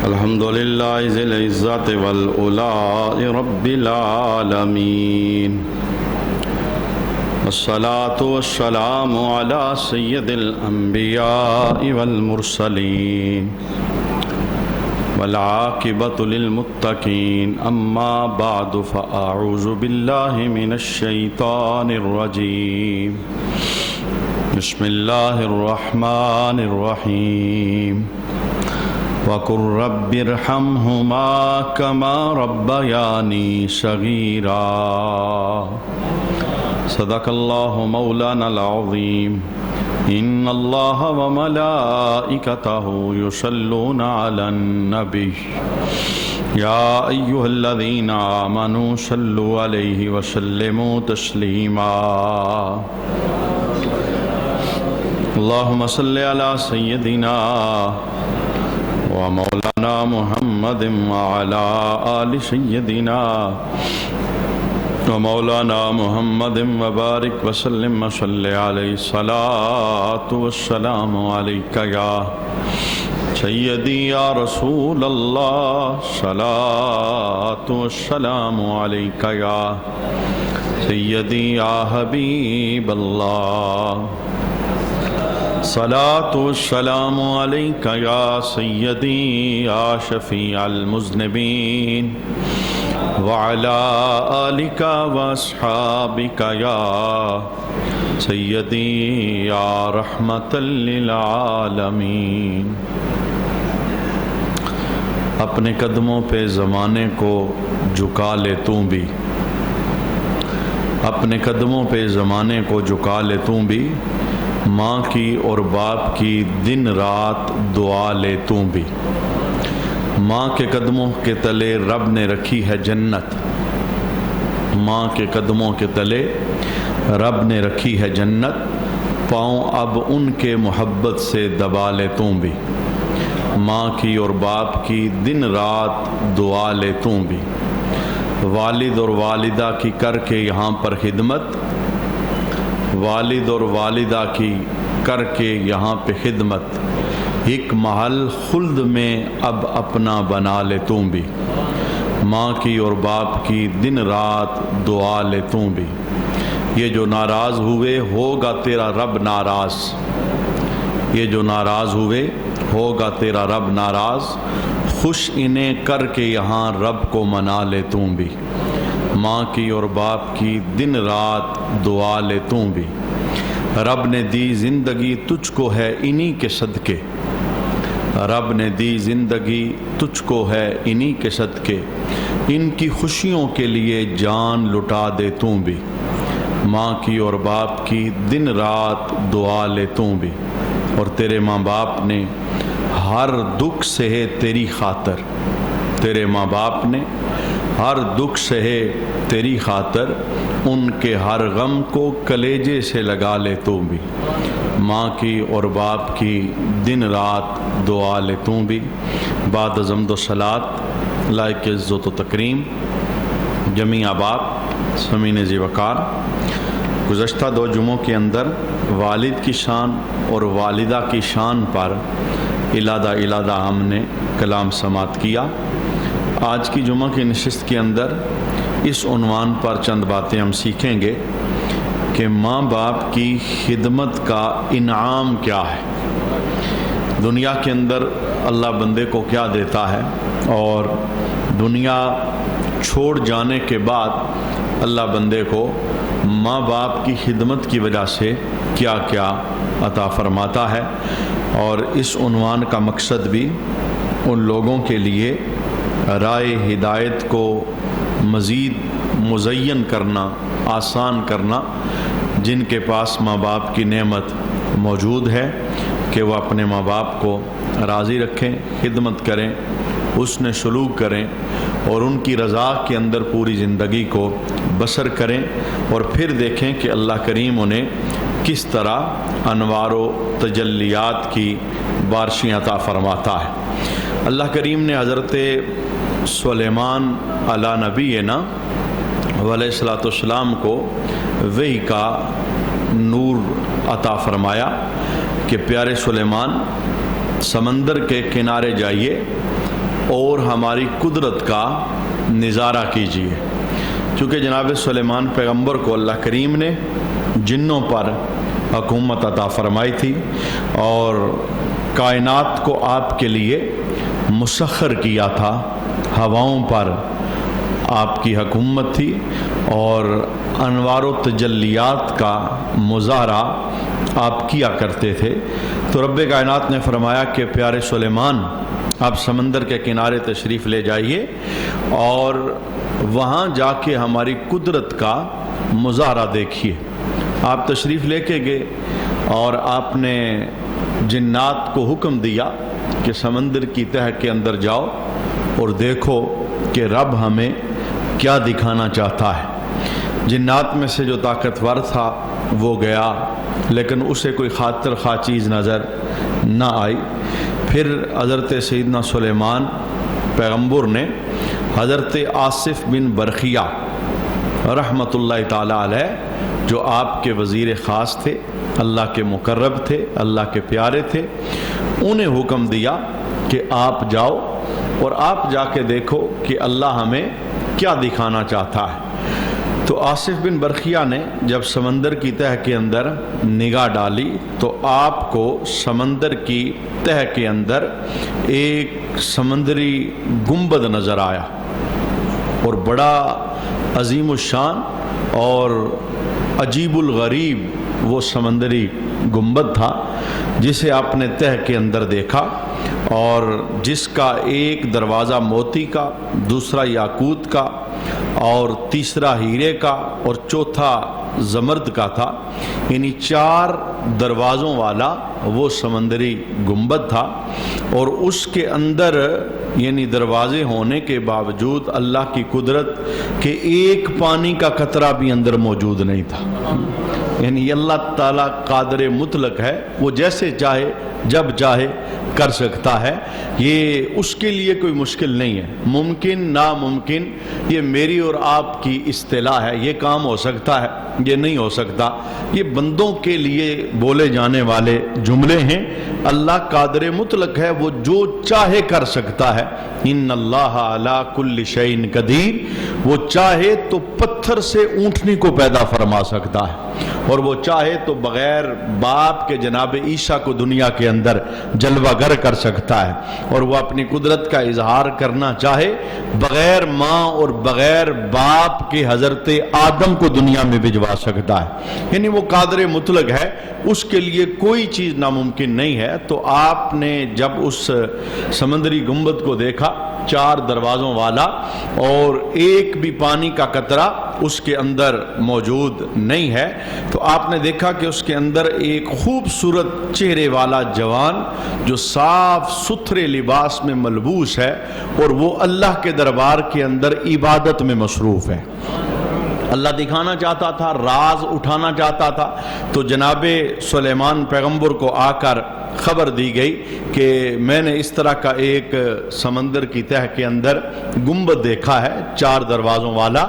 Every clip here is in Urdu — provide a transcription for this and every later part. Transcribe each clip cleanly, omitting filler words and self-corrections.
الحمد لله ذي العزة والعلاء رب العالمين، والصلاة والسلام على سيد الأنبياء والمرسلين والعاقبة للمتقين. أما بعد فأعوذ بالله من الشيطان الرجيم. بسم الله الرحمن الرحيم. وَقُلْ رَبِّ ارْحَمْهُمَا كَمَا رَبَّيَانِي صَغِيرًا. صدق اللہ مولانا العظیم. ان اللہ وملائکتہ یصلون علی النبی یا ایہا الذین آمنوا صلوا علیہ وسلموا تسلیما. اللہم صل علی سیدنا ومولانا محمد وعلى آل سيدنا ومولانا محمد وبارك وسلم وصل عليه. الصلاة والسلام عليك يا سيدي يا رسول الله. الصلاة والسلام عليك يا سيدي يا حبيب الله. صلاة والسلام عليك يا سيدي يا شفيع المذنبين وعلى آلك وأصحابك يا سيدي يا رحمة للعالمين. اپنے قدموں پہ زمانے کو جھکا لے تو بھی، اپنے قدموں پہ زمانے کو جھکا لے تو بھی، ماں کی اور باپ کی دن رات دعا لے تو بھی. ماں کے قدموں کے تلے رب نے رکھی ہے جنت، ماں کے قدموں کے تلے رب نے رکھی ہے جنت. پاؤں اب ان کے محبت سے دبا لے تو بھی، ماں کی اور باپ کی دن رات دعا لے تو بھی. والد اور والدہ کی کر کے یہاں پر خدمت، والد اور والدہ کی کر کے یہاں پہ خدمت، ایک محل خلد میں اب اپنا بنا لے تو بھی. ماں کی اور باپ کی دن رات دعا لے تو بھی. یہ جو ناراض ہوئے ہوگا تیرا رب ناراض، یہ جو ناراض ہوئے ہوگا تیرا رب ناراض. خوش انہیں کر کے یہاں رب کو منا لے تو بھی. ماں کی اور باپ کی دن رات دعا لے تو بھی. رب نے دی زندگی تجھ کو ہے انہی کے صدقے، رب نے دی زندگی تجھ کو ہے انہی کے صدقے. ان کی خوشیوں کے لیے جان لٹا دے تو بھی. ماں کی اور باپ کی دن رات دعا لے تو بھی. اور تیرے ماں باپ نے ہر دکھ سہے تیری خاطر، تیرے ماں باپ نے ہر دکھ سہے تیری خاطر. ان کے ہر غم کو کلیجے سے لگا لے تو بھی. ماں کی اور باپ کی دن رات دعا لے تو بھی. بعد از حمد و صلات لائق عزت و تکریم جمیع آباد سمین ذی وقار. گزشتہ 2 جمعوں کے اندر والد کی شان اور والدہ کی شان پر علادہ ہم نے کلام سماعت کیا. آج کی جمعہ کی نشست کے اندر اس عنوان پر چند باتیں ہم سیکھیں گے کہ ماں باپ کی خدمت کا انعام کیا ہے. دنیا کے اندر اللہ بندے کو کیا دیتا ہے، اور دنیا چھوڑ جانے کے بعد اللہ بندے کو ماں باپ کی خدمت کی وجہ سے کیا کیا عطا فرماتا ہے. اور اس عنوان کا مقصد بھی ان لوگوں کے لیے رائے ہدایت کو مزید مزین کرنا، آسان کرنا، جن کے پاس ماں باپ کی نعمت موجود ہے، کہ وہ اپنے ماں باپ کو راضی رکھیں، خدمت کریں، اس نے سلوک کریں، اور ان کی رضا کے اندر پوری زندگی کو بسر کریں. اور پھر دیکھیں کہ اللہ کریم انہیں کس طرح انوار و تجلیات کی بارشیں عطا فرماتا ہے. اللہ کریم نے حضرت سلیمان علی نبینا علیہ السلام کو وحی کا نور عطا فرمایا کہ پیارے سلیمان سمندر کے کنارے جائیے اور ہماری قدرت کا نظارہ کیجیے۔ چونکہ جناب سلیمان پیغمبر کو اللہ کریم نے جنوں پر حکومت عطا فرمائی تھی اور کائنات کو آپ کے لیے مسخر کیا تھا، ہواؤں پر آپ کی حکومت تھی اور انوار و تجلیات کا مظاہرہ آپ کیا کرتے تھے۔ تو رب کائنات نے فرمایا کہ پیارے سلیمان آپ سمندر کے کنارے تشریف لے جائیے اور وہاں جا کے ہماری قدرت کا مظاہرہ دیکھیے۔ آپ تشریف لے کے گئے اور آپ نے جنات کو حکم دیا کہ سمندر کی تہہ کے اندر جاؤ اور دیکھو کہ رب ہمیں کیا دکھانا چاہتا ہے۔ جنات میں سے جو طاقتور تھا وہ گیا، لیکن اسے کوئی خاطر خواہ چیز نظر نہ آئی۔ پھر حضرت سیدنا سلیمان پیغمبر نے حضرت آصف بن برخیہ رحمۃ اللہ تعالی علیہ، جو آپ کے وزیر خاص تھے، اللہ کے مقرب تھے، اللہ کے پیارے تھے، انہیں حکم دیا کہ آپ جاؤ اور آپ جا کے دیکھو کہ اللہ ہمیں کیا دکھانا چاہتا ہے۔ تو آصف بن برخیہ نے جب سمندر کی تہہ کے اندر نگاہ ڈالی تو آپ کو سمندر کی تہہ کے اندر ایک سمندری گنبد نظر آیا اور بڑا عظیم الشان اور عجیب الغریب وہ سمندری گنبد تھا، جسے آپ نے تہہ کے اندر دیکھا اور جس کا ایک دروازہ موتی کا، دوسرا یاقوت کا اور تیسرا ہیرے کا اور چوتھا زمرد کا تھا، یعنی 4 دروازوں والا وہ سمندری گنبد تھا۔ اور اس کے اندر یعنی دروازے ہونے کے باوجود اللہ کی قدرت کہ ایک پانی کا قطرہ بھی اندر موجود نہیں تھا۔ یعنی اللہ تعالیٰ قادر مطلق ہے، وہ جیسے چاہے جب چاہے کر سکتا ہے، یہ اس کے لیے کوئی مشکل نہیں ہے۔ ممکن ناممکن یہ میری اور آپ کی اصطلاح ہے، یہ کام ہو سکتا ہے، یہ نہیں ہو سکتا، یہ بندوں کے لیے بولے جانے والے جملے ہیں۔ اللہ قادر مطلق ہے، وہ جو چاہے کر سکتا ہے۔ ان اللہ علی کل شیء قدیر، وہ چاہے تو پتھر سے اونٹنی کو پیدا فرما سکتا ہے اور وہ چاہے تو بغیر باپ کے جناب عیسیٰ کو دنیا کے اندر جلوہ گر کر سکتا ہے، اور وہ اپنی قدرت کا اظہار کرنا چاہے بغیر ماں اور بغیر باپ کے حضرت آدم کو دنیا میں بھجوا سکتا ہے۔ یعنی وہ قادر مطلق ہے، اس کے لیے کوئی چیز ناممکن نہیں ہے۔ تو آپ نے جب اس سمندری گنبد کو دیکھا 4 دروازوں والا اور ایک بھی پانی کا قطرہ اس کے اندر موجود نہیں ہے، تو آپ نے دیکھا کہ اس کے اندر ایک خوبصورت چہرے والا جوان جو صاف ستھرے لباس میں ملبوس ہے اور وہ اللہ کے دربار کے اندر عبادت میں مصروف ہے۔ اللہ دکھانا چاہتا تھا، راز اٹھانا چاہتا تھا۔ تو جناب سلیمان پیغمبر کو آ کر خبر دی گئی کہ میں نے اس طرح کا ایک سمندر کی تہہ کے اندر گنبد دیکھا ہے 4 دروازوں والا،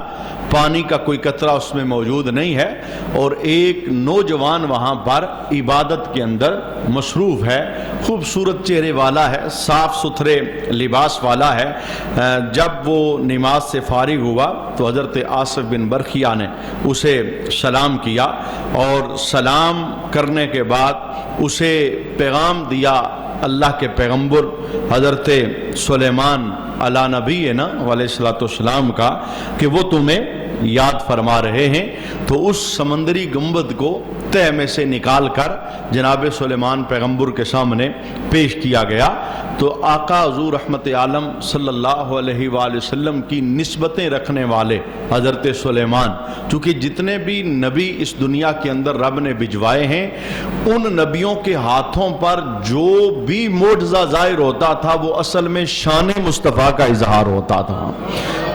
پانی کا کوئی قطرہ اس میں موجود نہیں ہے اور ایک نوجوان وہاں پر عبادت کے اندر مصروف ہے، خوبصورت چہرے والا ہے، صاف ستھرے لباس والا ہے۔ جب وہ نماز سے فارغ ہوا تو حضرت آصف بن برخیہ نے اسے سلام کیا اور سلام کرنے کے بعد اسے پیغام دیا اللہ کے پیغمبر حضرت سلیمان علی نبینا علیہ السلام کا کہ وہ تمہیں یاد فرما رہے ہیں۔ تو اس سمندری گنبد کو تہہ میں سے نکال کر جناب سلیمان پیغمبر کے سامنے پیش کیا گیا۔ تو آقا حضور رحمت عالم صلی اللہ علیہ وآلہ وسلم کی نسبتیں رکھنے والے حضرت سلیمان، چونکہ جتنے بھی نبی اس دنیا کے اندر رب نے بھجوائے ہیں، ان نبیوں کے ہاتھوں پر جو بھی معجزہ ظاہر ہوتا تھا وہ اصل میں شان مصطفیٰ کا اظہار ہوتا تھا۔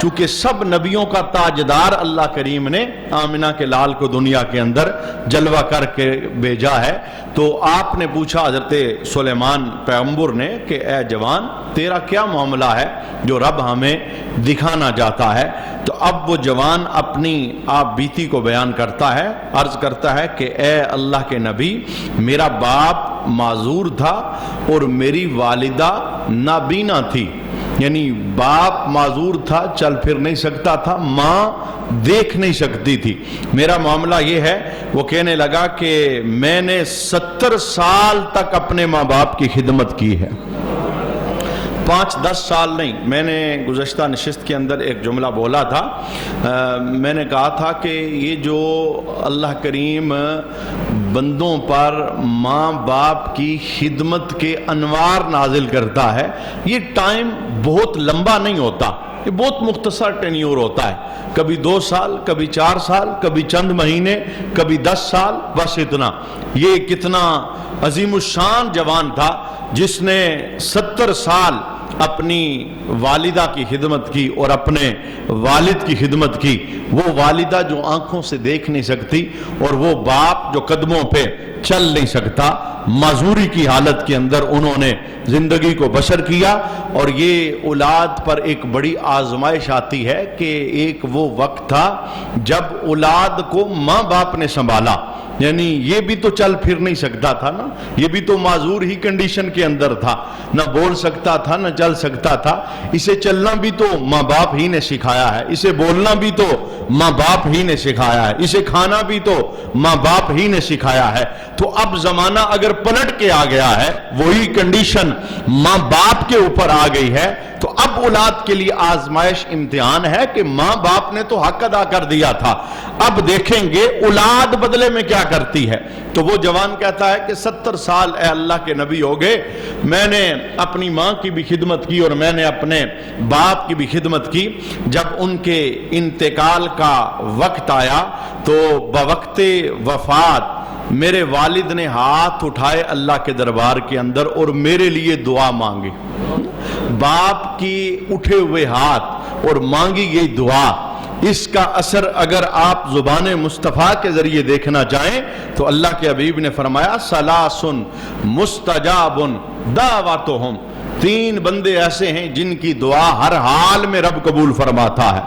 چونکہ سب نبیوں کا تاجدار اللہ کریم نے آمنہ کے لال کو دنیا کے اندر جلوہ کر کے بھیجا ہے۔ تو آپ نے پوچھا حضرت سلیمان پیغمبر نے کہ اے جوان تیرا کیا معاملہ ہے جو رب ہمیں دکھانا چاہتا ہے؟ تو اب وہ جوان اپنی آپ بیتی کو بیان کرتا ہے، عرض کرتا ہے کہ اے اللہ کے نبی، میرا باپ معذور تھا اور میری والدہ نابینا تھی، یعنی باپ معذور تھا، چل پھر نہیں سکتا تھا، ماں دیکھ نہیں سکتی تھی۔ میرا معاملہ یہ ہے، وہ کہنے لگا کہ میں نے 70 سال تک اپنے ماں باپ کی خدمت کی ہے، 5-10 سال نہیں۔ میں نے گزشتہ نشست کے اندر ایک جملہ بولا تھا، میں نے کہا تھا کہ یہ جو اللہ کریم بندوں پر ماں باپ کی خدمت کے انوار نازل کرتا ہے، یہ ٹائم بہت لمبا نہیں ہوتا، یہ بہت مختصر ٹینیور ہوتا ہے، کبھی 2 سال، کبھی 4 سال، کبھی چند مہینے، کبھی 10 سال، بس اتنا۔ یہ کتنا عظیم الشان جوان تھا جس نے 70 سال اپنی والدہ کی خدمت کی اور اپنے والد کی خدمت کی۔ وہ والدہ جو آنکھوں سے دیکھ نہیں سکتی اور وہ باپ جو قدموں پہ چل نہیں سکتا، معذوری کی حالت کے اندر انہوں نے زندگی کو بسر کیا۔ اور یہ اولاد پر ایک بڑی آزمائش آتی ہے کہ ایک وہ وقت تھا جب اولاد کو ماں باپ نے سنبھالا، یعنی یہ بھی تو چل پھر نہیں سکتا تھا نا، یہ بھی تو معذور ہی کنڈیشن کے اندر تھا، نہ بول سکتا تھا نہ چل سکتا تھا۔ اسے چلنا بھی تو ماں باپ ہی نے سکھایا ہے، اسے بولنا بھی تو ماں باپ ہی نے سکھایا ہے، اسے کھانا بھی تو ماں باپ ہی نے سکھایا ہے۔ تو اب زمانہ اگر پلٹ کے آ گیا ہے، وہی کنڈیشن ماں باپ کے اوپر آ گئی ہے، تو اب اولاد کے لیے آزمائش امتحان ہے کہ ماں باپ نے تو حق ادا کر دیا تھا، اب دیکھیں گے اولاد بدلے میں کیا کرتی ہے۔ تو وہ جوان کہتا ہے کہ 70 سال اے اللہ کے نبی ہو گئے، میں نے اپنی ماں کی بھی خدمت کی اور میں نے اپنے باپ کی بھی خدمت کی۔ جب ان کے انتقال کا وقت آیا تو بوقت وفات میرے والد نے ہاتھ اٹھائے اللہ کے دربار کے اندر اور میرے لیے دعا مانگی۔ باپ کی اٹھے ہوئے ہاتھ اور مانگی گئی دعا، اس کا اثر اگر آپ زبان مصطفیٰ کے ذریعے دیکھنا چاہیں تو اللہ کے حبیب نے فرمایا سلاسن مستجاب دعواتہم، 3 بندے ایسے ہیں جن کی دعا ہر حال میں رب قبول فرماتا ہے،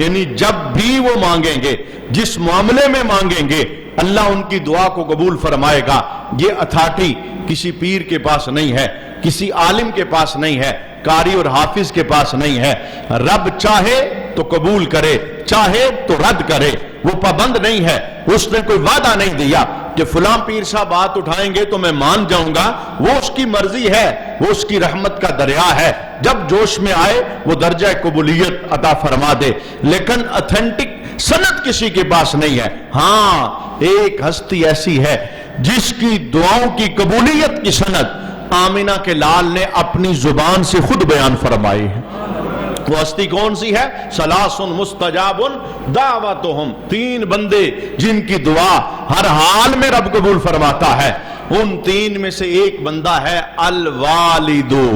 یعنی جب بھی وہ مانگیں گے، جس معاملے میں مانگیں گے، اللہ ان کی دعا کو قبول فرمائے گا۔ یہ اتھارٹی کسی پیر کے پاس نہیں ہے، کسی عالم کے پاس نہیں ہے، قاری اور حافظ کے پاس نہیں ہے۔ رب چاہے تو قبول کرے، چاہے تو رد کرے، وہ پابند نہیں ہے، اس نے کوئی وعدہ نہیں دیا کہ فلاں پیر صاحب بات اٹھائیں گے تو میں مان جاؤں گا، وہ اس کی مرضی ہے، وہ اس کی رحمت کا دریا ہے، جب جوش میں آئے وہ درجہ قبولیت عطا فرما دے۔ لیکن اتھینٹک سند کسی کے پاس نہیں ہے۔ ہاں ایک ہستی ایسی ہے جس کی دعاؤں کی قبولیت کی سند آمینہ کے لال نے اپنی زبان سے خود بیان فرمائی ہے۔ وہ ہستی کون سی ہے؟ سلاسن مستجاب دعواتہم، 3 بندے جن کی دعا ہر حال میں رب قبول فرماتا ہے۔ ان 3 میں سے ایک بندہ ہے الوالدو،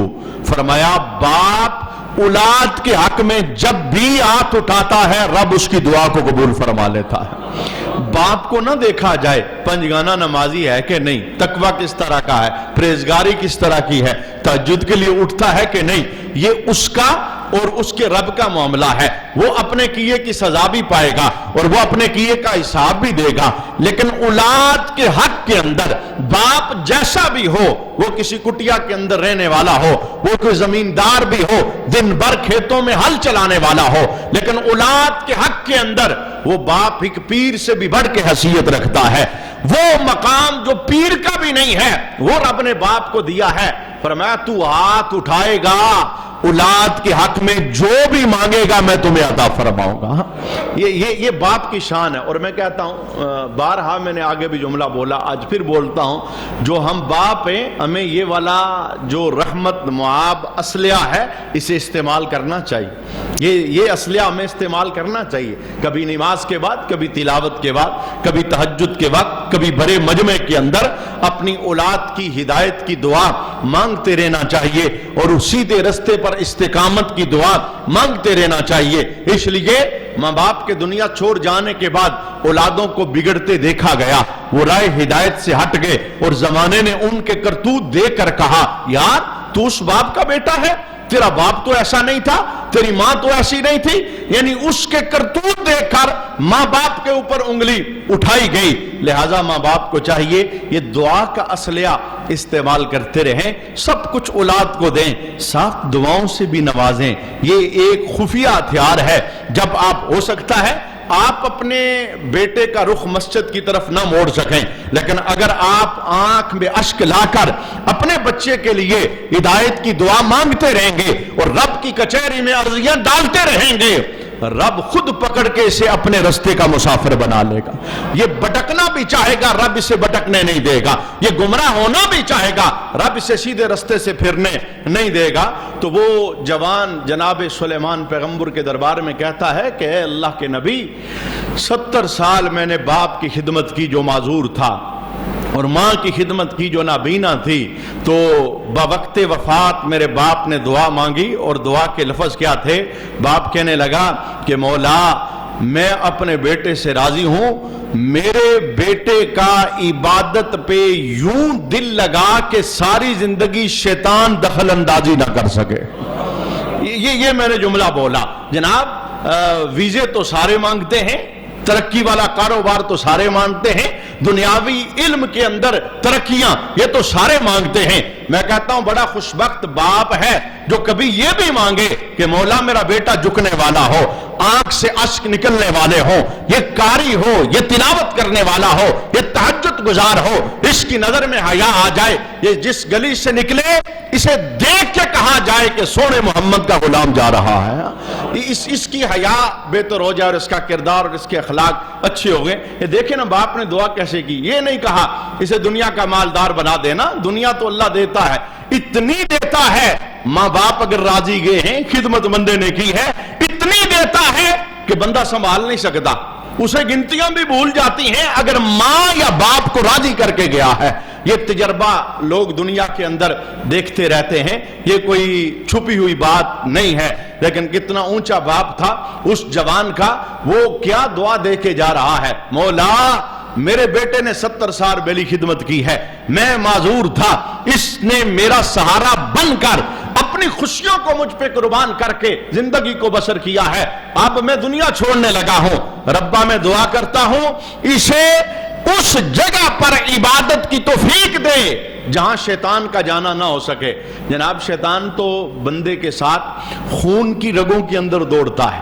فرمایا باپ اولاد کے حق میں جب بھی ہاتھ اٹھاتا ہے رب اس کی دعا کو قبول فرما لیتا ہے۔ باپ کو نہ دیکھا جائے پنجگانہ نمازی ہے کہ نہیں، تقوی کس طرح کا ہے، پرہیزگاری کس طرح کی ہے، تہجد کے لیے اٹھتا ہے کہ نہیں، یہ اس کا اور اس کے رب کا معاملہ ہے۔ وہ اپنے کیے کی سزا بھی پائے گا اور وہ اپنے کیے کا حساب بھی دے گا۔ لیکن اولاد کے حق کے اندر باپ جیسا بھی ہو، وہ کسی کٹیا کے اندر رہنے والا ہو، وہ کوئی زمیندار بھی ہو، دن بھر کھیتوں میں ہل چلانے والا ہو، لیکن اولاد کے حق کے اندر وہ باپ ایک پیر سے بھی بڑھ کے حیثیت رکھتا ہے۔ وہ مقام جو پیر کا بھی نہیں ہے وہ رب نے باپ کو دیا ہے۔ فرمایا تو ہاتھ اٹھائے گا اولاد کے حق میں جو بھی مانگے گا میں تمہیں عطا فرماؤں گا۔ یہ باپ کی شان ہے۔ اور میں کہتا ہوں بارہا میں نے آگے بھی جملہ بولا، آج پھر بولتا ہوں، جو ہم باپ ہیں ہمیں یہ والا جو رحمت معاب اسلحہ ہے اسے استعمال کرنا چاہیے، یہ اسلحہ ہمیں استعمال کرنا چاہیے، کبھی نماز کے بعد، کبھی تلاوت کے بعد، کبھی تہجد کے وقت، کبھی بڑے مجمع کے اندر اپنی اولاد کی ہدایت کی دعا مانگتے رہنا چاہیے اور سیدھے رستے پر استقامت کی دعا مانگتے رہنا چاہیے۔ اس لیے ماں باپ کے دنیا چھوڑ جانے کے بعد اولادوں کو بگڑتے دیکھا گیا، وہ رائے ہدایت سے ہٹ گئے اور زمانے نے ان کے کرتوت دیکھ کر کہا یار تو اس باپ کا بیٹا ہے، تیرا باپ تو ایسا نہیں تھا، تیری ماں تو ایسی نہیں تھی. یعنی اس کے کرتوت دیکھ کر ماں باپ کے اوپر انگلی اٹھائی گئی. لہٰذا ماں باپ کو چاہیے یہ دعا کا اسلحہ استعمال کرتے رہیں, سب کچھ اولاد کو دیں, ساتھ دعاؤں سے بھی نوازیں. یہ ایک خفیہ ہتھیار ہے. جب آپ ہو سکتا ہے آپ اپنے بیٹے کا رخ مسجد کی طرف نہ موڑ سکیں, لیکن اگر آپ آنکھ میں اشک لا کر اپنے بچے کے لیے ہدایت کی دعا مانگتے رہیں گے اور رب کی کچہری میں عرضیاں ڈالتے رہیں گے, رب خود پکڑ کے اسے اپنے رستے کا مسافر بنا لے گا. یہ بھٹکنا بھی چاہے گا, رب اسے بھٹکنے نہیں دے گا. یہ گمراہ ہونا بھی چاہے گا, رب اسے سیدھے رستے سے پھرنے نہیں دے گا. تو وہ جوان جناب سلیمان پیغمبر کے دربار میں کہتا ہے کہ اے اللہ کے نبی, 70 سال میں نے باپ کی خدمت کی جو معذور تھا, اور ماں کی خدمت کی جو نابینا تھی. تو بوقت وفات میرے باپ نے دعا مانگی, اور دعا کے لفظ کیا تھے؟ باپ کہنے لگا کہ مولا میں اپنے بیٹے سے راضی ہوں, میرے بیٹے کا عبادت پہ یوں دل لگا کہ ساری زندگی شیطان دخل اندازی نہ کر سکے. یہ میں نے جملہ بولا. جناب ویزے تو سارے مانگتے ہیں, ترقی والا کاروبار تو سارے مانگتے ہیں, دنیاوی علم کے اندر ترقیاں یہ تو سارے مانگتے ہیں. میں کہتا ہوں بڑا خوشبخت باپ ہے جو کبھی یہ بھی مانگے کہ مولا میرا بیٹا جھکنے والا ہو, آنکھ سے اشک نکلنے والے ہو, یہ قاری ہو, یہ تلاوت کرنے والا ہو, یہ تہجد گزار ہو, اس کی نظر میں حیا آ جائے, یہ جس گلی سے نکلے اسے دیکھ کے کہا جائے کہ سونے محمد کا غلام جا رہا ہے. اس کی حیا بہتر ہو جائے اور اس کا کردار اور اس کے اخلاق اچھے ہو گئے. یہ دیکھیں نا باپ نے دعا کیسے کی. یہ نہیں کہا اسے دنیا کا مالدار بنا دینا, دنیا تو اللہ دیتا ہے, اتنی دیتا ہے. ماں باپ اگر راضی گئے ہیں, خدمت بندے نے کی ہے, اتنی دیتا ہے کہ بندہ سنبھال نہیں سکتا, اسے گنتیاں بھی بھول جاتی ہیں اگر ماں یا باپ کو راضی کر کے گیا ہے. یہ تجربہ لوگ دنیا کے اندر دیکھتے رہتے ہیں, یہ کوئی چھپی ہوئی بات نہیں ہے. لیکن کتنا اونچا باپ تھا اس جوان کا, وہ کیا دعا دے کے جا رہا ہے, مولا میرے بیٹے نے 70 سال میری خدمت کی ہے, میں معذور تھا, اس نے میرا سہارا بن کر اپنی خوشیوں کو مجھ پہ قربان کر کے زندگی کو بسر کیا ہے, اب میں دنیا چھوڑنے لگا ہوں. ربا میں دعا کرتا ہوں اسے اس جگہ پر عبادت کی توفیق دے جہاں شیطان کا جانا نہ ہو سکے. جناب شیطان تو بندے کے ساتھ خون کی رگوں کے اندر دوڑتا ہے,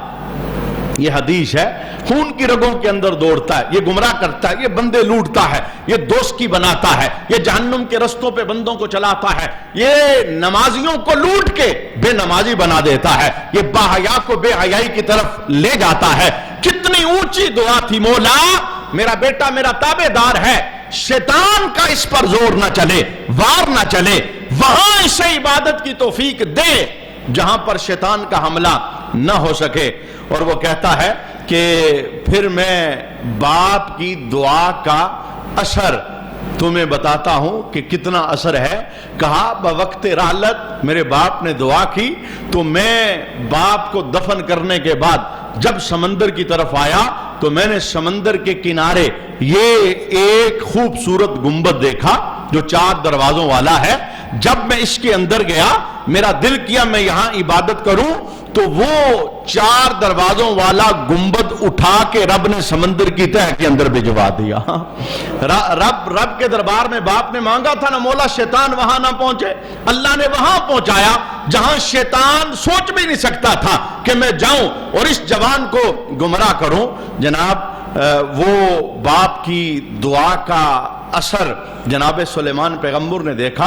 یہ حدیث ہے, خون کی رگوں کے اندر دوڑتا ہے, یہ گمراہ کرتا ہے, یہ بندے لوٹتا ہے, یہ دوستی بناتا ہے, یہ جہنم کے رستوں پہ بندوں کو چلاتا ہے, یہ نمازیوں کو لوٹ کے بے نمازی بنا دیتا ہے, یہ باحیا کو بے حیائی کی طرف لے جاتا ہے. کتنی اونچی دعا تھی, مولا میرا بیٹا میرا تابع دار ہے, شیطان کا اس پر زور نہ چلے, وار نہ چلے, وہاں اسے عبادت کی توفیق دے جہاں پر شیطان کا حملہ نہ ہو سکے. اور وہ کہتا ہے کہ پھر میں باپ کی دعا کا اثر تمہیں بتاتا ہوں کہ کتنا اثر ہے. کہا بوقت رحلت میرے باپ نے دعا کی تو میں باپ کو دفن کرنے کے بعد جب سمندر کی طرف آیا تو میں نے سمندر کے کنارے یہ ایک خوبصورت گنبد دیکھا جو 4 دروازوں والا ہے. جب میں اس کے اندر گیا میرا دل کیا میں یہاں عبادت کروں, تو وہ 4 دروازوں والا گنبد اٹھا کے رب نے سمندر کی تہہ کے اندر بھجوا دیا. رب کے دربار میں باپ نے مانگا تھا نا مولا شیطان وہاں نہ پہنچے, اللہ نے وہاں پہنچایا جہاں شیطان سوچ بھی نہیں سکتا تھا کہ میں جاؤں اور اس جوان کو گمراہ کروں. جناب وہ باپ کی دعا کا اثر جناب سلیمان پیغمبر نے دیکھا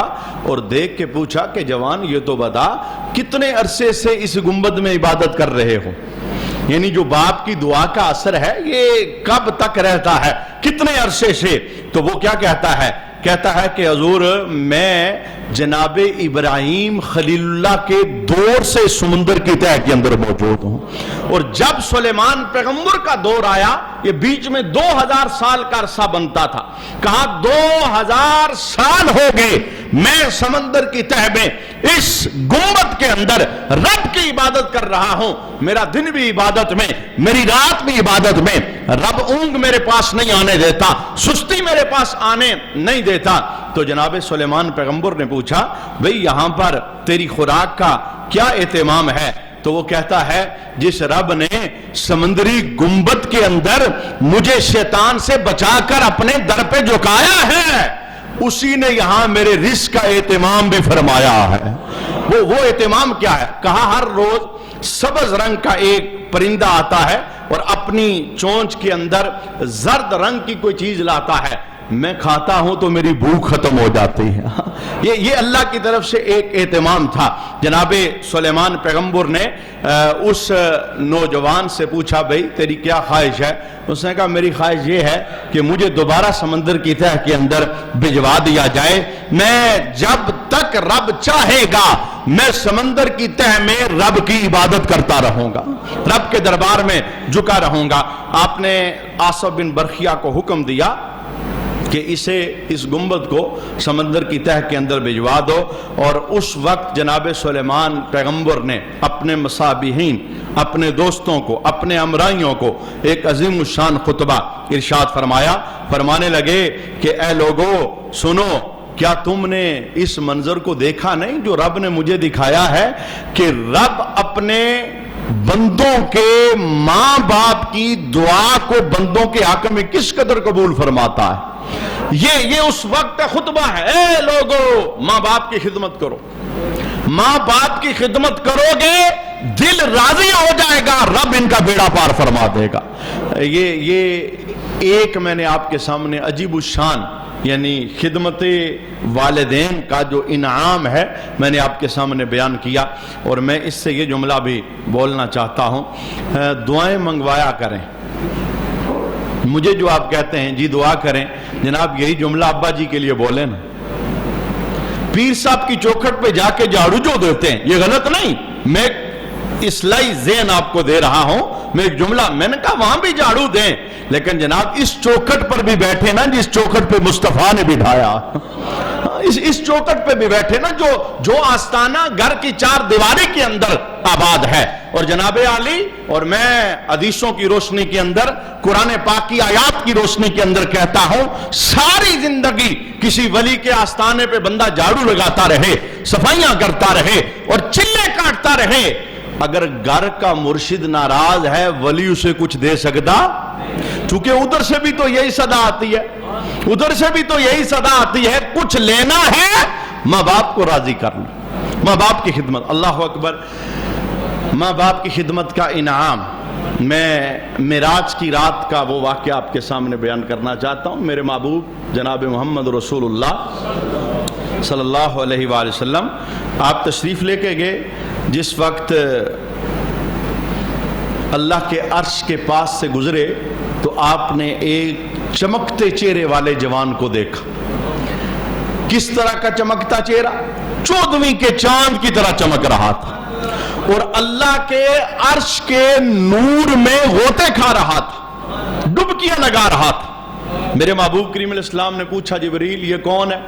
اور دیکھ کے پوچھا کہ جوان یہ تو بتا کتنے عرصے سے اس گنبد میں عبادت کر رہے ہو, یعنی جو باپ کی دعا کا اثر ہے یہ کب تک رہتا ہے, کتنے عرصے سے. تو وہ کیا کہتا ہے کہ حضور میں جناب ابراہیم خلیل اللہ کے دور سے سمندر کی تہہ کے اندر موجود ہوں, اور جب سلیمان پیغمبر کا دور آیا یہ بیچ میں 2000 سال کا عرصہ بنتا تھا. کہا 2000 سال ہو گئے میں سمندر کی تہہ میں اس گنبد کے اندر رب کی عبادت کر رہا ہوں, میرا دن بھی عبادت میں, میری رات بھی عبادت میں. رب اونگ میرے پاس نہیں آنے دیتا, سستی میرے پاس آنے نہیں دیتا. تو جناب سلیمان پیغمبر نے پوچھا بھئی یہاں پر تیری خوراک کا کیا اہتمام ہے؟ تو وہ کہتا ہے جس رب نے سمندری گنبد کے اندر مجھے شیطان سے بچا کر اپنے در پہ جھکایا ہے، اسی نے یہاں میرے رزق کا اہتمام بھی فرمایا ہے۔ وہ اہتمام کیا ہے؟ کہا ہر روز سبز رنگ کا ایک پرندہ آتا ہے اور اپنی چونچ کے اندر زرد رنگ کی کوئی چیز لاتا ہے، میں کھاتا ہوں تو میری بھوک ختم ہو جاتی ہے۔ یہ اللہ کی طرف سے ایک اہتمام تھا۔ جناب سلیمان پیغمبر نے اس نوجوان سے پوچھا بھئی تیری کیا خواہش ہے؟ اس نے کہا میری خواہش یہ ہے کہ مجھے دوبارہ سمندر کی تہہ کے اندر بھجوا دیا جائے، میں جب تک رب چاہے گا میں سمندر کی تہہ میں رب کی عبادت کرتا رہوں گا، رب کے دربار میں جھکا رہوں گا۔ آپ نے آصف بن برخیہ کو حکم دیا کہ اس گنبد کو سمندر کی تہہ کے اندر بھجوا دو، اور اس وقت جناب سلیمان پیغمبر نے اپنے مصابیحین، اپنے دوستوں کو، اپنے امرائیوں کو ایک عظیم الشان خطبہ ارشاد فرمایا۔ فرمانے لگے کہ اے لوگو سنو، کیا تم نے اس منظر کو دیکھا نہیں جو رب نے مجھے دکھایا ہے کہ رب اپنے بندوں کے ماں باپ کی دعا کو بندوں کے حق میں کس قدر قبول فرماتا ہے۔ یہ اس وقت خطبہ ہے، اے لوگو ماں باپ کی خدمت کرو، ماں باپ کی خدمت کرو گے دل راضی ہو جائے گا، رب ان کا بیڑا پار فرما دے گا۔ یہ ایک میں نے آپ کے سامنے عجیب الشان یعنی خدمت والدین کا جو انعام ہے میں نے آپ کے سامنے بیان کیا، اور میں اس سے یہ جملہ بھی بولنا چاہتا ہوں، دعائیں منگوایا کریں۔ مجھے جو آپ کہتے ہیں جی دعا کریں، جناب یہی جملہ ابا جی کے لیے بولیں نا۔ پیر صاحب کی چوکھٹ پہ جا کے جھاڑو جو دیتے ہیں یہ غلط نہیں، میں اصلاحی ذہن آپ کو دے رہا ہوں، میں ایک جملہ میں نے کہا وہاں بھی جھاڑو دیں، لیکن جناب اس چوکھٹ پر بھی بیٹھے نا جس چوکھٹ پہ مصطفیٰ نے بٹھایا، اس چوکھٹ پہ بھی بیٹھے نا جو آستانہ گھر کی چار دیواری کے اندر آباد ہے۔ اور جناب عالی، اور میں حدیثوں کی روشنی کے اندر، قرآن پاک کی آیات کی روشنی کے اندر کہتا ہوں، ساری زندگی کسی ولی کے آستانے پہ بندہ جھاڑو لگاتا رہے، صفائیاں کرتا رہے اور چلے کاٹتا رہے، اگر گھر کا مرشد ناراض ہے ولی اسے کچھ دے سکتا؟ چونکہ ادھر سے بھی تو یہی صدا آتی ہے، ادھر سے بھی تو یہی صدا آتی ہے، کچھ لینا ہے ماں باپ کو راضی کرنا، ماں باپ کی خدمت۔ اللہ اکبر۔ ماں باپ کی خدمت کا انعام، میں معراج کی رات کا وہ واقعہ آپ کے سامنے بیان کرنا چاہتا ہوں۔ میرے محبوب جناب محمد رسول اللہ صلی اللہ علیہ وآلہ وسلم آپ تشریف لے کے گئے، جس وقت اللہ کے عرش کے پاس سے گزرے تو آپ نے ایک چمکتے چہرے والے جوان کو دیکھا۔ کس طرح کا چمکتا چہرہ؟ 14ویں کے چاند کی طرح چمک رہا تھا، اور اللہ کے عرش کے نور میں غوطے کھا رہا تھا، ڈبکیاں لگا رہا تھا۔ میرے محبوب کریم علیہ السلام نے پوچھا جبریل یہ کون ہے؟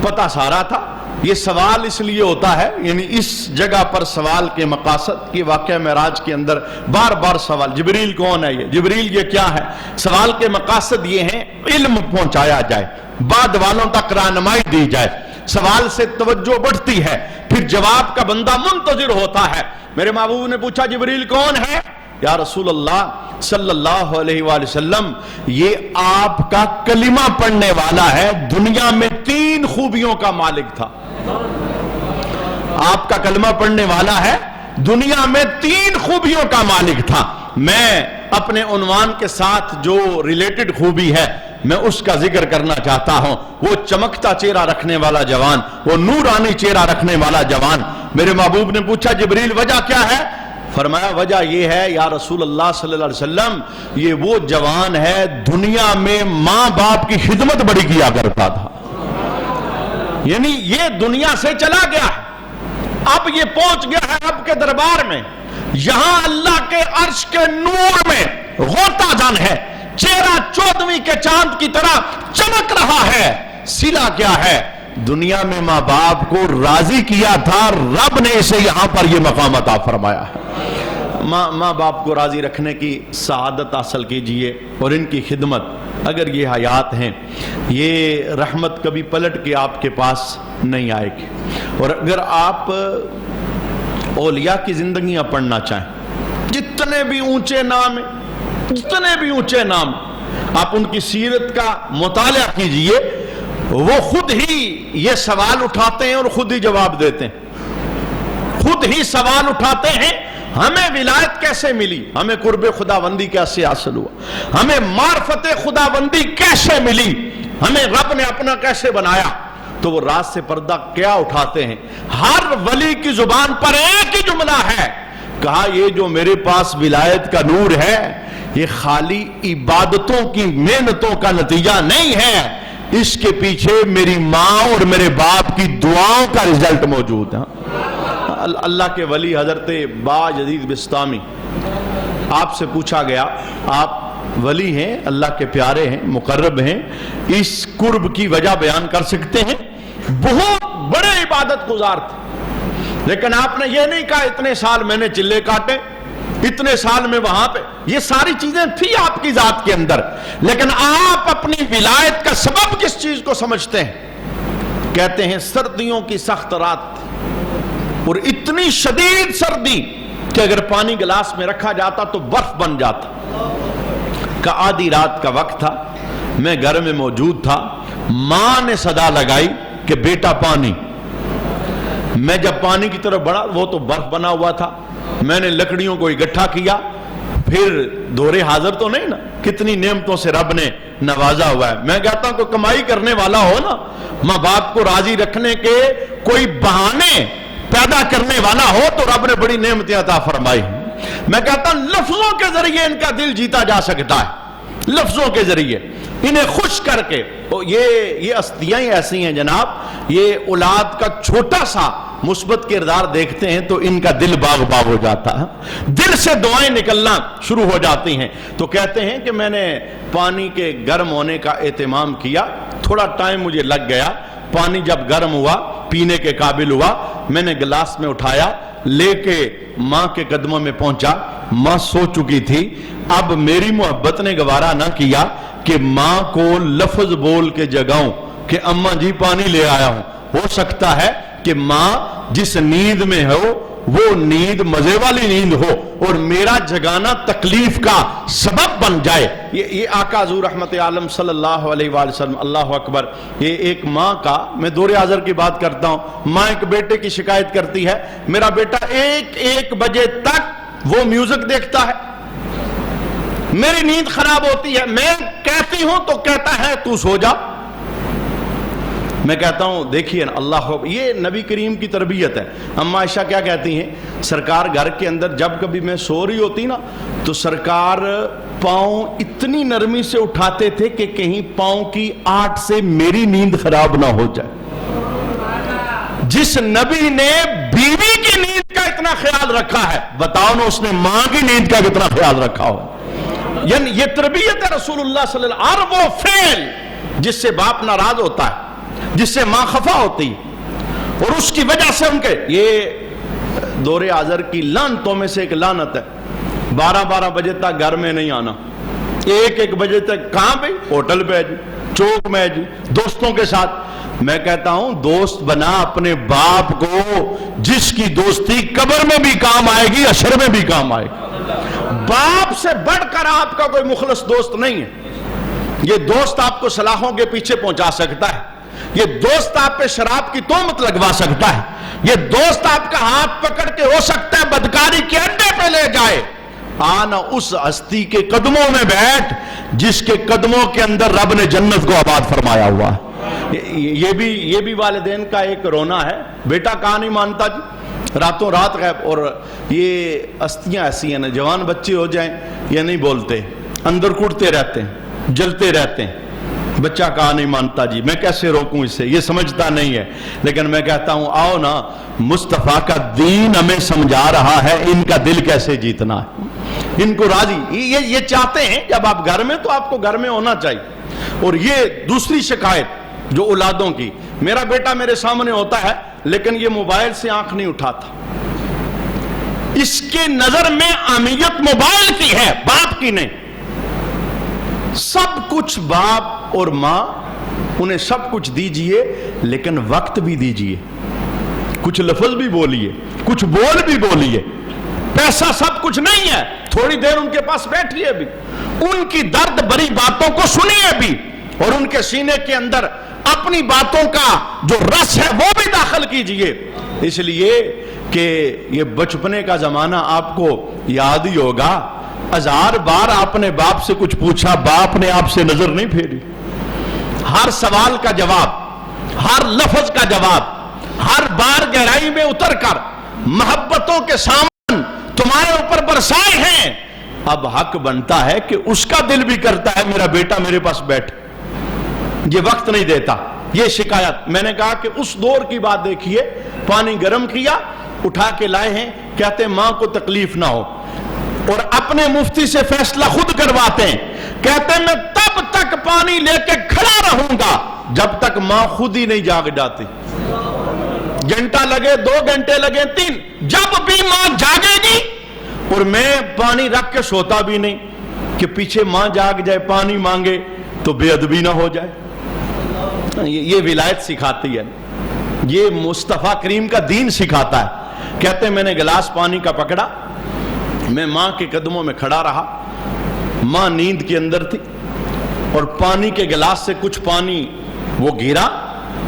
پتہ سارا تھا۔ یہ سوال اس لیے ہوتا ہے، یعنی اس جگہ پر سوال کے مقاصد کی واقعہ معراج کے اندر بار بار سوال، جبریل کون ہے، یہ جبریل یہ کیا ہے؟ سوال کے مقاصد یہ ہیں علم پہنچایا جائے، بعد والوں تک رہنمائی دی جائے، سوال سے توجہ بڑھتی ہے، پھر جواب کا بندہ منتظر ہوتا ہے۔ میرے محبوب نے پوچھا جبریل کون ہے؟ یا رسول اللہ صلی اللہ علیہ وآلہ وسلم یہ آپ کا کلمہ پڑھنے والا ہے، دنیا میں 3 خوبیوں کا مالک تھا۔ آپ کا کلمہ پڑھنے والا ہے، دنیا میں 3 خوبیوں کا مالک تھا۔ میں اپنے عنوان کے ساتھ جو ریلیٹڈ خوبی ہے میں اس کا ذکر کرنا چاہتا ہوں۔ وہ چمکتا چہرہ رکھنے والا جوان، وہ نورانی چہرہ رکھنے والا جوان۔ میرے محبوب نے پوچھا جبریل وجہ کیا ہے؟ فرمایا وجہ یہ ہے یا رسول اللہ صلی اللہ علیہ وسلم یہ وہ جوان ہے دنیا میں ماں باپ کی خدمت بڑی کیا کرتا تھا، یعنی یہ دنیا سے چلا گیا ہے، اب یہ پہنچ گیا ہے رب کے دربار میں، یہاں اللہ کے عرش کے نور میں غوطہ جان ہے، چہرہ 14ویں کے چاند کی طرح چمک رہا ہے۔ صلہ کیا ہے؟ دنیا میں ماں باپ کو راضی کیا تھا، رب نے اسے یہاں پر یہ مقام عطا فرمایا ہے۔ ماں باپ کو راضی رکھنے کی سعادت حاصل کیجئے، اور ان کی خدمت اگر یہ حیات ہیں، یہ رحمت کبھی پلٹ کے آپ کے پاس نہیں آئے گی، اور اگر آپ اولیاء کی زندگیاں پڑھنا چاہیں، جتنے بھی اونچے نام ہیں، جتنے بھی اونچے نام، آپ ان کی سیرت کا مطالعہ کیجئے، وہ خود ہی یہ سوال اٹھاتے ہیں اور خود ہی جواب دیتے ہیں، خود ہی سوال اٹھاتے ہیں ہمیں ولایت کیسے ملی، ہمیں قرب خداوندی کیسے حاصل ہوا، ہمیں معرفت خداوندی کیسے ملی، ہمیں رب نے اپنا کیسے بنایا۔ تو وہ راز سے پردہ کیا اٹھاتے ہیں؟ ہر ولی کی زبان پر ایک ہی جملہ ہے، کہا یہ جو میرے پاس ولایت کا نور ہے یہ خالی عبادتوں کی محنتوں کا نتیجہ نہیں ہے، اس کے پیچھے میری ماں اور میرے باپ کی دعاؤں کا رزلٹ موجود ہے۔ اللہ کے ولی حضرت با جدید بستامی، آپ سے پوچھا گیا آپ ولی ہیں، اللہ کے پیارے ہیں، مقرب ہیں، اس قرب کی وجہ بیان کر سکتے ہیں؟ بہت بڑے عبادت گزار تھے، لیکن آپ نے یہ نہیں کہا اتنے سال میں نے چلے کاٹے، اتنے سال میں وہاں پہ، یہ ساری چیزیں تھی آپ کی ذات کے اندر، لیکن آپ اپنی ولایت کا سبب کس چیز کو سمجھتے ہیں؟ کہتے ہیں سردیوں کی سخت رات اور اتنی شدید سردی کہ اگر پانی گلاس میں رکھا جاتا تو برف بن جاتا، کہ آدھی رات کا وقت تھا، میں گھر میں موجود تھا، ماں نے صدا لگائی کہ بیٹا پانی، میں جب پانی کی طرف بڑھا وہ تو برف بنا ہوا تھا، میں نے لکڑیوں کو اکٹھا کیا، پھر دورے حاضر تو نہیں نا، کتنی نعمتوں سے رب نے نوازا ہوا ہے۔ میں کہتا ہوں کہ کمائی کرنے والا ہو نا، ماں باپ کو راضی رکھنے کے کوئی بہانے پیدا کرنے والا ہو تو رب نے بڑی نعمتیں عطا فرمائی۔ میں کہتا ہوں لفظوں کے ذریعے ان کا دل جیتا جا سکتا ہے، لفظوں کے ذریعے انہیں خوش کر کے۔ یہ ہستیاں ایسی ہیں جناب، یہ اولاد کا چھوٹا سا مثبت کردار دیکھتے ہیں تو ان کا دل باغ باغ ہو جاتا ہے، دل سے دعائیں نکلنا شروع ہو جاتی ہیں۔ تو کہتے ہیں کہ میں نے پانی کے گرم ہونے کا اہتمام کیا، تھوڑا ٹائم مجھے لگ گیا، پانی جب گرم ہوا پینے کے قابل ہوا، میں نے گلاس میں اٹھایا، لے کے ماں کے قدموں میں پہنچا، ماں سو چکی تھی۔ اب میری محبت نے گوارا نہ کیا کہ ماں کو لفظ بول کے جگاؤں کہ اماں جی پانی لے آیا ہوں۔ ہو سکتا ہے کہ ماں جس نیند میں ہو وہ نیند مزے والی نیند ہو اور میرا جگانا تکلیف کا سبب بن جائے۔ یہ آقا حضور رحمت عالم صلی اللہ علیہ وآلہ وسلم، اللہ اکبر۔ یہ ایک ماں کا، میں دور حاضر کی بات کرتا ہوں، ماں ایک بیٹے کی شکایت کرتی ہے، میرا بیٹا ایک بجے تک وہ میوزک دیکھتا ہے، میری نیند خراب ہوتی ہے، میں کہتی ہوں تو کہتا ہے تو سو جا۔ میں کہتا ہوں دیکھیے اللہ، یہ نبی کریم کی تربیت ہے۔ اما عائشہ کیا کہتی ہیں؟ سرکار گھر کے اندر جب کبھی میں سو رہی ہوتی نا تو سرکار پاؤں اتنی نرمی سے اٹھاتے تھے کہ کہیں پاؤں کی آٹ سے میری نیند خراب نہ ہو جائے۔ جس نبی نے بیوی کی نیند کا اتنا خیال رکھا ہے، بتاؤ نا اس نے ماں کی نیند کا کتنا خیال رکھا ہو۔ یعنی یہ تربیت ہے رسول اللہ صلی اللہ علیہ وسلم۔ اور وہ فعل جس سے باپ ناراض ہوتا ہے، جس سے ماں خفا ہوتی اور اس کی وجہ سے ان کے، یہ دور حاضر کی لعنتوں میں سے ایک لعنت ہے، 12 بجے تک گھر میں نہیں آنا، 1 بجے تک کہاں پہ؟ ہوٹل پہ جی، چوک میں جی، دوستوں کے ساتھ۔ میں کہتا ہوں دوست بنا اپنے باپ کو، جس کی دوستی قبر میں بھی کام آئے گی، حشر میں بھی کام آئے گی۔ باپ سے بڑھ کر آپ کا کوئی مخلص دوست نہیں ہے۔ یہ دوست آپ کو سلاخوں کے پیچھے پہنچا سکتا ہے، یہ دوست آپ پہ شراب کی تہمت لگوا سکتا ہے، یہ دوست آپ کا ہاتھ پکڑ کے ہو سکتا ہے بدکاری کے اڈے پہ لے جائے۔ آنا اس ہستی کے قدموں میں بیٹھ جس کے قدموں کے اندر رب نے جنت کو آباد فرمایا ہوا ہے۔ یہ بھی والدین کا ایک رونا ہے، بیٹا کہاں نہیں مانتا جی، راتوں رات غائب۔ اور یہ ہستیاں ایسی ہیں نا، جوان بچے ہو جائیں یہ نہیں بولتے، اندر کڑتے رہتے ہیں، جلتے رہتے ہیں، بچہ کہاں نہیں مانتا جی، میں کیسے روکوں اسے، یہ سمجھتا نہیں ہے۔ لیکن میں کہتا ہوں آؤ نا، مصطفیٰ کا دین ہمیں سمجھا رہا ہے ان کا دل کیسے جیتنا ہے، ان کو راضی۔ یہ چاہتے ہیں جب آپ گھر میں تو آپ کو گھر میں ہونا چاہیے۔ اور یہ دوسری شکایت جو اولادوں کی، میرا بیٹا میرے سامنے ہوتا ہے لیکن یہ موبائل سے آنکھ نہیں اٹھاتا، اس کے نظر میں اہمیت موبائل کی ہے، باپ کی نہیں۔ سب کچھ باپ اور ماں، انہیں سب کچھ دیجئے لیکن وقت بھی دیجئے، کچھ لفظ بھی بولیے، کچھ بول بھی بولیے، پیسہ سب کچھ نہیں ہے، تھوڑی دیر ان کے پاس بیٹھیے بھی، ان کی درد بری باتوں کو سنیے بھی، اور ان کے سینے کے اندر اپنی باتوں کا جو رس ہے وہ بھی داخل کیجئے، اس لیے کہ یہ بچپنے کا زمانہ آپ کو یاد ہی ہوگا، ہزار بار آپ نے باپ سے کچھ پوچھا، باپ نے آپ سے نظر نہیں پھیری، ہر سوال کا جواب، ہر لفظ کا جواب، ہر بار گہرائی میں اتر کر محبتوں کے سامان تمہارے اوپر برسائے ہیں۔ اب حق بنتا ہے کہ اس کا دل بھی کرتا ہے میرا بیٹا میرے پاس بیٹھ، یہ وقت نہیں دیتا، یہ شکایت۔ میں نے کہا کہ اس دور کی بات دیکھیے، پانی گرم کیا، اٹھا کے لائے ہیں، کہتے ہیں ماں کو تکلیف نہ ہو، اور اپنے مفتی سے فیصلہ خود کرواتے ہیں، کہتے ہیں میں تب تک پانی لے کے کھڑا رہوں گا جب تک ماں خود ہی نہیں جاگ جاتی، گھنٹہ لگے، 2 گھنٹے لگے، 3، جب بھی ماں جاگے گی، اور میں پانی رکھ کے سوتا بھی نہیں کہ پیچھے ماں جاگ جائے پانی مانگے تو بے ادبی نہ ہو جائے۔ یہ ولایت سکھاتی ہے، یہ مصطفیٰ کریم کا دین سکھاتا ہے۔ کہتے ہیں میں نے گلاس پانی کا پکڑا، میں ماں کے قدموں میں کھڑا رہا، ماں نیند کے اندر تھی، اور پانی کے گلاس سے کچھ پانی وہ گرا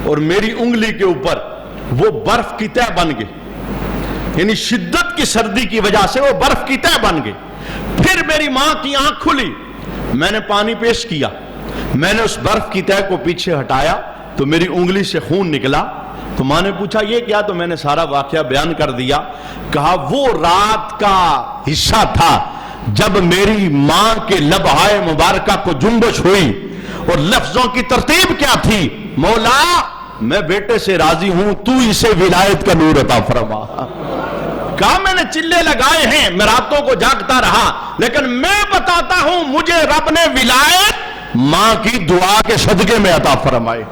اور میری انگلی کے اوپر وہ برف کی تہ بن گئی، یعنی شدت کی سردی کی وجہ سے وہ برف کی تہ بن گئی۔ پھر میری ماں کی آنکھ کھلی، میں نے پانی پیش کیا، میں نے اس برف کی تہ کو پیچھے ہٹایا تو میری انگلی سے خون نکلا، تو ماں نے پوچھا یہ کیا؟ تو میں نے سارا واقعہ بیان کر دیا، کہا وہ رات کا حصہ تھا جب میری ماں کے لبہائے مبارکہ کو جنبش ہوئی، اور لفظوں کی ترتیب کیا تھی؟ مولا میں بیٹے سے راضی ہوں، تو اسے ولایت کا نور عطا فرما۔ کہا میں نے چلے لگائے ہیں، میں راتوں کو جاگتا رہا، لیکن میں بتاتا ہوں مجھے رب نے ولایت ماں کی دعا کے صدقے میں عطا فرمائے۔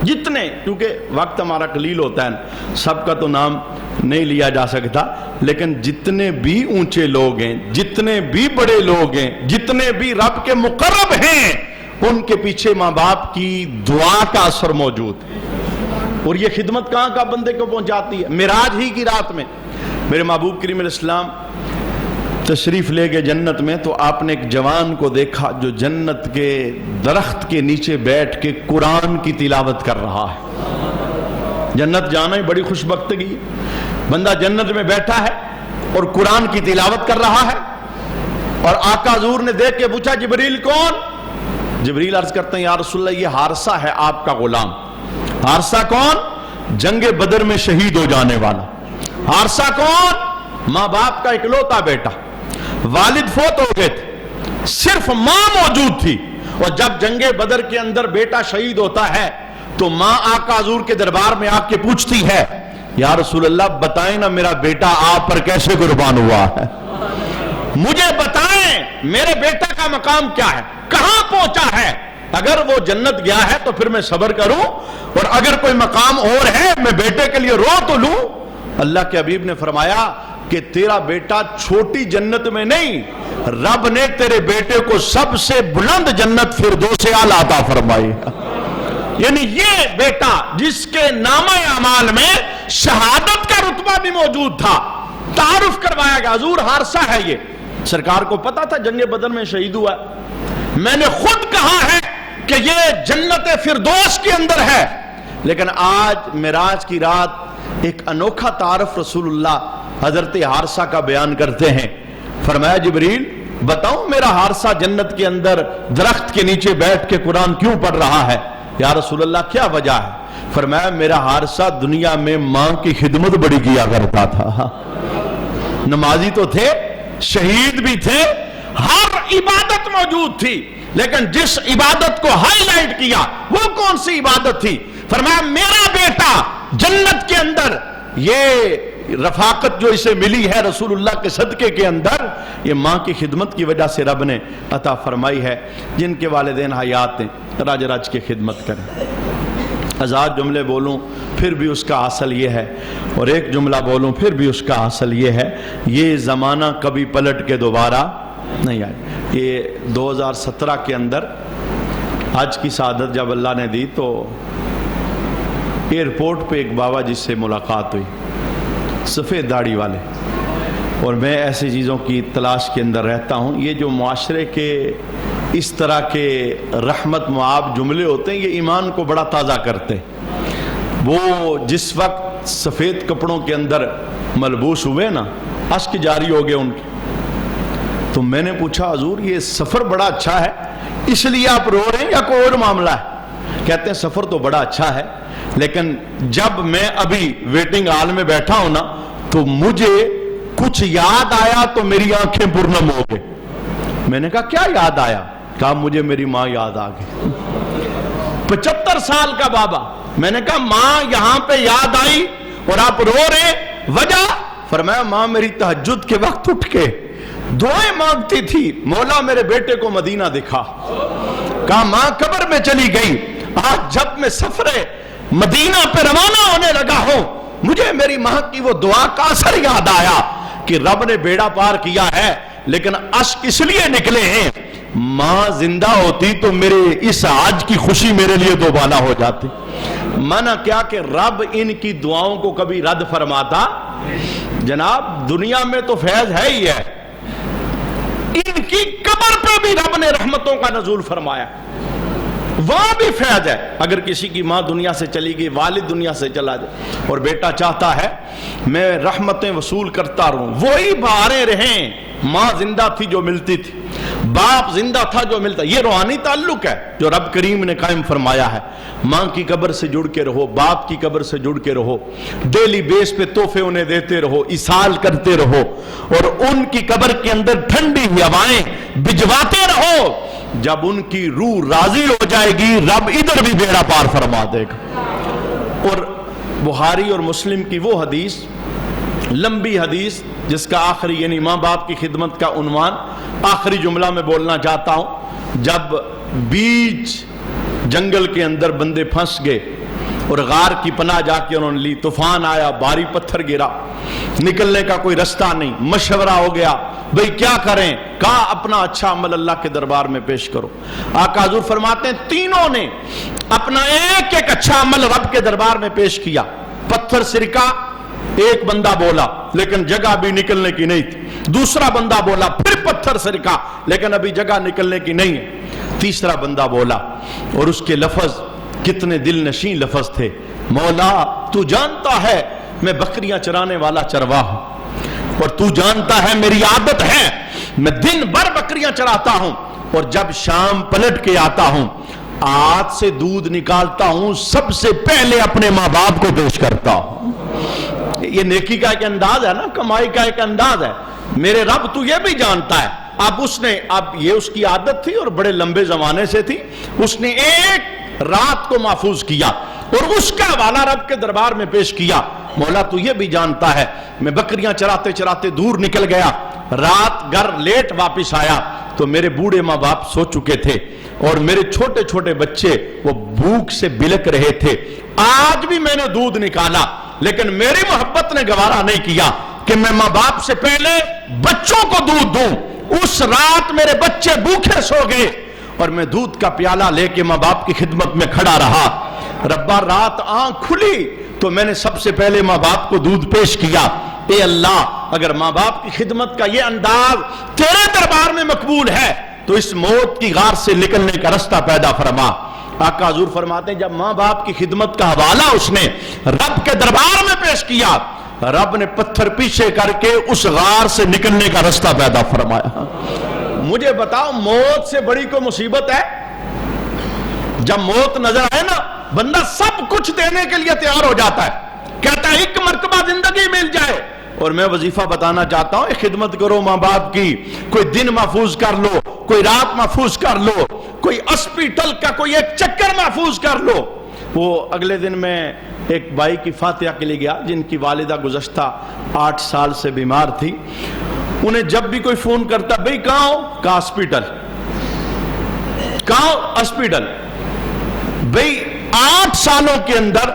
جتنے، کیونکہ وقت ہمارا قلیل ہوتا ہے، سب کا تو نام نہیں لیا جا سکتا، لیکن جتنے بھی اونچے لوگ ہیں، جتنے بھی بڑے لوگ ہیں، جتنے بھی رب کے مقرب ہیں، ان کے پیچھے ماں باپ کی دعا کا اثر موجود ہے۔ اور یہ خدمت کہاں کا بندے کو پہنچاتی ہے؟ معراج ہی کی رات میں میرے محبوب کریم علیہ السلام تشریف لے گئے جنت میں، تو آپ نے ایک جوان کو دیکھا جو جنت کے درخت کے نیچے بیٹھ کے قرآن کی تلاوت کر رہا ہے۔ جنت جانا ہی بڑی خوش بختگی، بندہ جنت میں بیٹھا ہے اور قرآن کی تلاوت کر رہا ہے، اور آقا حضور نے دیکھ کے پوچھا جبریل کون؟ جبریل عرض کرتے ہیں یا رسول اللہ یہ حارثہ ہے آپ کا غلام۔ حارثہ کون؟ جنگ بدر میں شہید ہو جانے والا۔ حارثہ کون؟ ماں باپ کا اکلوتا بیٹا، والد فوت ہو گئے تھے، صرف ماں موجود تھی، اور جب جنگ بدر کے اندر بیٹا شہید ہوتا ہے تو ماں آقا حضور کے دربار میں آ کے پوچھتی ہے یا رسول اللہ بتائیں نا میرا بیٹا آپ پر کیسے قربان ہوا ہے، مجھے بتائیں میرے بیٹا کا مقام کیا ہے، کہاں پہنچا ہے، اگر وہ جنت گیا ہے تو پھر میں صبر کروں، اور اگر کوئی مقام اور ہے میں بیٹے کے لیے رو تو لوں۔ اللہ کے حبیب نے فرمایا کہ تیرا بیٹا چھوٹی جنت میں نہیں، رب نے تیرے بیٹے کو سب سے بلند جنت فردوس اعلیٰ عطا فرمائی، یعنی یہ بیٹا جس کے نامہ اعمال میں شہادت کا رتبہ بھی موجود تھا، تعارف کروایا گیا حضور حارثہ ہے یہ۔ سرکار کو پتا تھا جنگ بدر میں شہید ہوا ہے، میں نے خود کہا ہے کہ یہ جنت فردوس کے اندر ہے، لیکن آج معراج کی رات ایک انوکھا تعارف رسول اللہ حضرت حارثہ کا بیان کرتے ہیں۔ فرمایا جبریل بتاؤں میرا حارثہ جنت کے اندر درخت کے نیچے بیٹھ کے قرآن کیوں پڑھ رہا ہے؟ یا رسول اللہ کیا وجہ ہے؟ فرمایا میرا حارثہ دنیا میں ماں کی خدمت بڑی کیا کرتا تھا، نمازی تو تھے، شہید بھی تھے، ہر عبادت موجود تھی، لیکن جس عبادت کو ہائی لائٹ کیا وہ کون سی عبادت تھی؟ فرمایا میرا بیٹا جنت کے اندر یہ رفاقت جو اسے ملی ہے رسول اللہ کے صدقے کے اندر، یہ ماں کی خدمت کی وجہ سے رب نے عطا فرمائی ہے۔ جن کے والدین حیات ہیں راج راج کی خدمت کریں۔ ہزار جملے بولوں پھر بھی اس کا حاصل یہ ہے، اور ایک جملہ بولوں پھر بھی اس کا حاصل یہ ہے، یہ زمانہ کبھی پلٹ کے دوبارہ نہیں آئے۔ یہ 2017 کے اندر حج کی سعادت جب اللہ نے دی تو ایئرپورٹ پہ ایک بابا جس سے ملاقات ہوئی، سفید داڑھی والے، اور میں ایسی چیزوں کی تلاش کے اندر رہتا ہوں۔ یہ جو معاشرے کے اس طرح کے رحمت معاب جملے ہوتے ہیں، یہ ایمان کو بڑا تازہ کرتے ہیں۔ وہ جس وقت سفید کپڑوں کے اندر ملبوس ہوئے نا، اشک جاری ہو گئے ان کے، تو میں نے پوچھا حضور یہ سفر بڑا اچھا ہے اس لیے آپ رو رہے ہیں یا کوئی اور معاملہ ہے؟ کہتے ہیں سفر تو بڑا اچھا ہے، لیکن جب میں ابھی ویٹنگ ہال میں بیٹھا ہوں نا تو مجھے کچھ یاد آیا تو میری آنکھیں پرنم ہو گئے۔ میں نے کہا کیا یاد آیا؟ کہا مجھے میری ماں یاد آ گئی۔ 75 سال کا بابا۔ میں نے کہا ماں یہاں پہ یاد آئی اور آپ رو رہے، وجہ؟ فرمایا ماں میری تہجد کے وقت اٹھ کے دعائیں مانگتی تھی، مولا میرے بیٹے کو مدینہ دکھا۔ کہا ماں قبر میں چلی گئی، آج جب میں سفر مدینہ پہ روانہ ہونے لگا ہوں مجھے میری ماں کی وہ دعا کا اثر یاد آیا کہ رب نے بیڑا پار کیا ہے لیکن اشک اس لیے نکلے ہیں، ماں زندہ ہوتی تو میرے اس حج کی خوشی میرے لیے دوبالا ہو جاتی۔ مانا کیا کہ رب ان کی دعاؤں کو کبھی رد فرماتا؟ جناب دنیا میں تو فیض ہے ہی ہے، ان کی قبر پہ بھی رب نے رحمتوں کا نزول فرمایا، وہاں بھی فیض ہے۔ اگر کسی کی ماں دنیا سے چلی گئی، والد دنیا سے چلا جائے اور بیٹا چاہتا ہے میں رحمتیں وصول کرتا رہوں، وہی بہاریں رہیں۔ ماں زندہ تھی جو ملتی تھی، باپ زندہ تھا جو ملتا، یہ روحانی تعلق ہے جو رب کریم نے قائم فرمایا ہے۔ ماں کی قبر سے جڑ کے رہو، باپ کی قبر سے جڑ کے رہو، ڈیلی بیس پہ تحفے انہیں دیتے رہو، ایصال کرتے رہو، اور ان کی قبر کے اندر ٹھنڈی ہوائیں بھجواتے رہو۔ جب ان کی روح راضی ہو جائے گی رب ادھر بھی بیڑا پار فرما دے گا۔ اور بخاری اور مسلم کی وہ حدیث، لمبی حدیث جس کا آخری یعنی ماں باپ کی خدمت کا عنوان آخری جملہ میں بولنا چاہتا ہوں۔ جب بیچ جنگل کے اندر بندے پھنس گئے اور غار کی پناہ جا کے انہوں نے لی، طوفان آیا، بھاری پتھر گرا، نکلنے کا کوئی رستہ نہیں، مشورہ ہو گیا بھئی کیا کریں؟ کہا اپنا اچھا عمل اللہ کے دربار میں پیش کرو۔ آقا حضور فرماتے ہیں تینوں نے اپنا ایک ایک اچھا عمل رب کے دربار میں پیش کیا۔ پتھر سرکہ ایک بندہ بولا لیکن جگہ بھی نکلنے کی نہیں تھی، دوسرا بندہ بولا پھر پتھر سرکہ لیکن ابھی جگہ نکلنے کی نہیں ہے، تیسرا بندہ بولا اور اس کے لفظ کتنے دل نشین لفظ تھے، مولا تو جانتا ہے میں بکریاں چرانے والا چرواہ ہوں اور تو جانتا ہے میری عادت ہے میں دن بھر بکریاں چراتا ہوں اور جب شام پلٹ کے آتا ہوں آج سے دودھ نکالتا ہوں سب سے پہلے اپنے ماں باپ کو پیش کرتا ہوں۔ یہ نیکی کا ایک انداز ہے نا، کمائی کا ایک انداز ہے۔ میرے رب تو یہ بھی جانتا ہے، اب یہ اس کی عادت تھی اور بڑے لمبے زمانے سے تھی، اس نے ایک رات کو محفوظ کیا اور اس کا حوالہ رب کے دربار میں پیش کیا، مولا تو یہ بھی جانتا ہے میں بکریاں چراتے چراتے دور نکل گیا، رات گھر لیٹ واپس آیا تو میرے بوڑھے ماں باپ سو چکے تھے اور میرے چھوٹے چھوٹے بچے وہ بھوک سے بلک رہے تھے، آج بھی میں نے دودھ نکالا لیکن میری محبت نے گوارا نہیں کیا کہ میں ماں باپ سے پہلے بچوں کو دودھ دوں۔ اس رات میرے بچے بھوکے سو گئے اور میں دودھ کا پیالہ لے کے ماں باپ کی خدمت میں کھڑا رہا، ربا رات آنکھ کھلی تو میں نے سب سے پہلے ماں باپ کو دودھ پیش کیا۔ اے اللہ اگر ماں باپ کی خدمت کا یہ انداز تیرے دربار میں مقبول ہے تو اس موت کی غار سے نکلنے کا رستہ پیدا فرما۔ آقا حضور فرماتے ہیں جب ماں باپ کی خدمت کا حوالہ اس نے رب کے دربار میں پیش کیا رب نے پتھر پیچھے کر کے اس غار سے نکلنے کا رستہ پیدا فرمایا۔ مجھے بتاؤ موت سے بڑی کوئی مصیبت ہے؟ جب موت نظر آئے نا بندہ سب کچھ دینے کے لیے تیار ہو جاتا ہے، کہتا ہے ایک مرتبہ زندگی مل جائے۔ اور میں وظیفہ بتانا چاہتا ہوں خدمت کرو ماں باپ کی، کوئی دن محفوظ کر لو، کوئی رات محفوظ کر لو، کوئی اسپیٹل کا کوئی ایک چکر محفوظ کر لو۔ وہ اگلے دن میں ایک بھائی کی فاتحہ کے لیے گیا جن کی والدہ گزشتہ 8 سال سے بیمار تھی، انہیں جب بھی کوئی فون کرتا بھئی کہاں ہو؟ کہا اسپیٹل، کہاں اسپیٹل۔ بھئی 8 سالوں کے اندر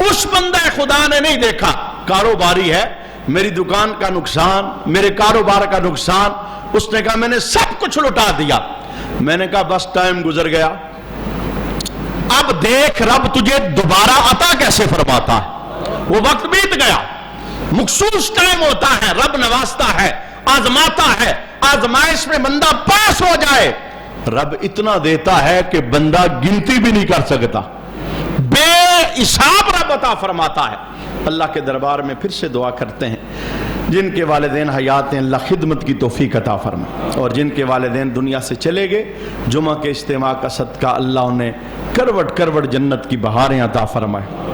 اس بندہ خدا نے نہیں دیکھا، کاروباری ہے، میری دکان کا نقصان، میرے کاروبار کا نقصان، اس نے کہا میں نے سب کچھ لٹا دیا۔ میں نے کہا بس ٹائم گزر گیا، اب دیکھ رب تجھے دوبارہ عطا کیسے فرماتا ہے، وہ وقت بیت گیا۔ مخصوص ٹائم ہوتا ہے، رب نوازتا ہے، آزماتا ہے، آزمائش میں بندہ پاس ہو جائے، رب اتنا دیتا ہے کہ بندہ گنتی بھی نہیں کر سکتا، بے حساب رب عطا فرماتا ہے۔ اللہ کے دربار میں پھر سے دعا کرتے ہیں، جن کے والدین حیات ہیں اللہ خدمت کی توفیق عطا فرمائے، اور جن کے والدین دنیا سے چلے گئے جمعہ کے اجتماع کا صدقہ اللہ انہیں کروٹ کروٹ جنت کی بہاریں عطا فرمائے۔